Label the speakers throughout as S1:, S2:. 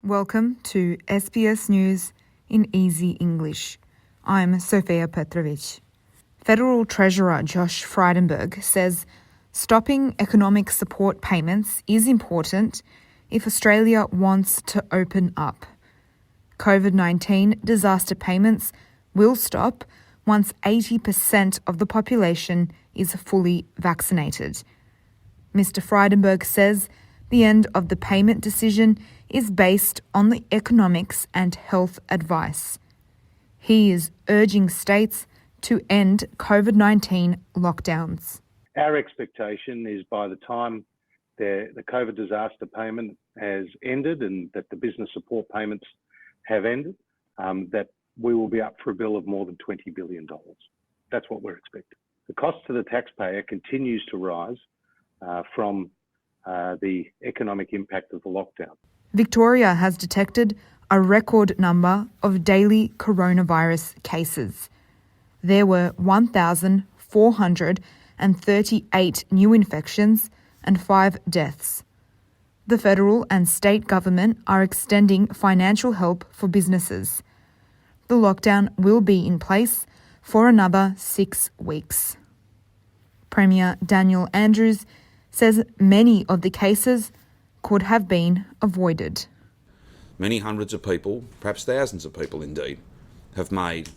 S1: Welcome to SBS News in Easy English. I'm Sofia Petrovic. Federal Treasurer Josh Frydenberg says stopping economic support payments is important if Australia wants to open up. COVID-19 disaster payments will stop once 80% of the population is fully vaccinated. Mr. Frydenberg says the end of the payment decision is based on the economics and health advice. He is urging states to end COVID-19 lockdowns.
S2: Our expectation is by the time the COVID disaster payment has ended and that the business support payments have ended, that we will be up for a bill of more than $20 billion. That's what we're expecting. The cost to the taxpayer continues to rise from the economic impact of the lockdown.
S1: Victoria has detected a record number of daily coronavirus cases. There were 1,438 new infections and 5 deaths. The federal and state government are extending financial help for businesses. The lockdown will be in place for another 6 weeks. Premier Daniel Andrews says many of the cases could have been avoided.
S3: Many hundreds of people, perhaps thousands of people indeed, have made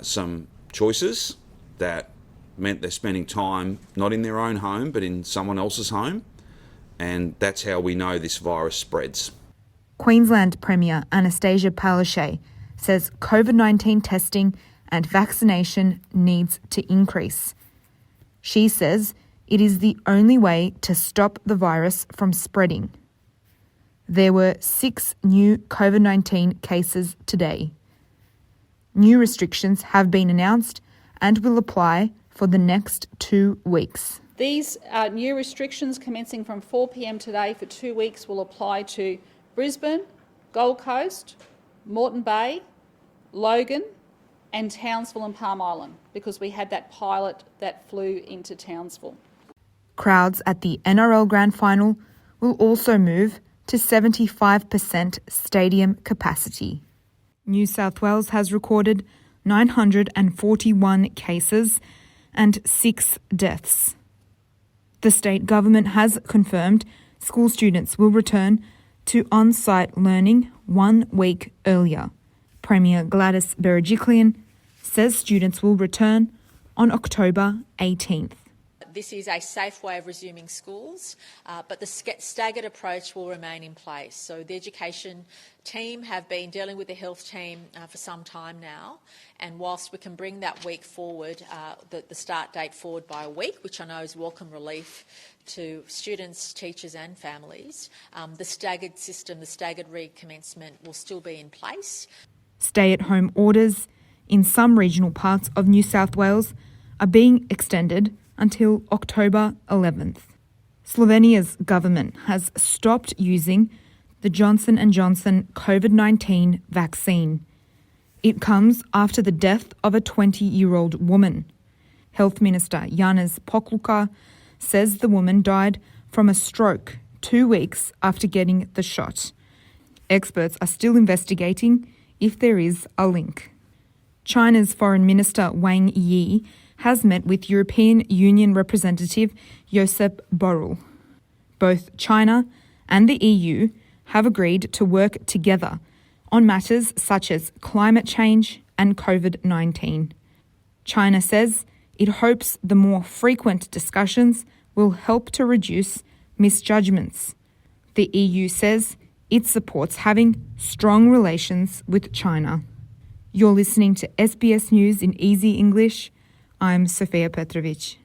S3: some choices that meant they're spending time not in their own home but in someone else's home, and that's how we know this virus spreads.
S1: Queensland Premier Anastasia Palaszczuk says COVID-19 testing and vaccination needs to increase. She says it is the only way to stop the virus from spreading. There were 6 new COVID-19 cases today. New restrictions have been announced and will apply for the next 2 weeks.
S4: These new restrictions commencing from 4 p.m. today for 2 weeks will apply to Brisbane, Gold Coast, Moreton Bay, Logan and Townsville and Palm Island, because we had that pilot that flew into Townsville.
S1: Crowds at the NRL Grand Final will also move to 75% stadium capacity. New South Wales has recorded 941 cases and 6 deaths. The state government has confirmed school students will return to on-site learning 1 week earlier. Premier Gladys Berejiklian says students will return on October 18th.
S5: This is a safe way of resuming schools, but the staggered approach will remain in place. So the education team have been dealing with the health team for some time now, and whilst we can bring that week forward, the start date forward by a week, which I know is welcome relief to students, teachers and families, the staggered system, the staggered recommencement will still be in place.
S1: Stay-at-home orders in some regional parts of New South Wales are being extended until October 11th. Slovenia's government has stopped using the Johnson & Johnson COVID-19 vaccine. It comes after the death of a 20-year-old woman. Health Minister Janez Poklukar says the woman died from a stroke 2 weeks after getting the shot. Experts are still investigating if there is a link. China's Foreign Minister Wang Yi has met with European Union representative Josep Borrell. Both China and the EU have agreed to work together on matters such as climate change and COVID-19. China says it hopes the more frequent discussions will help to reduce misjudgments. The EU says it supports having strong relations with China. You're listening to SBS News in Easy English. I'm Sofia Petrovic.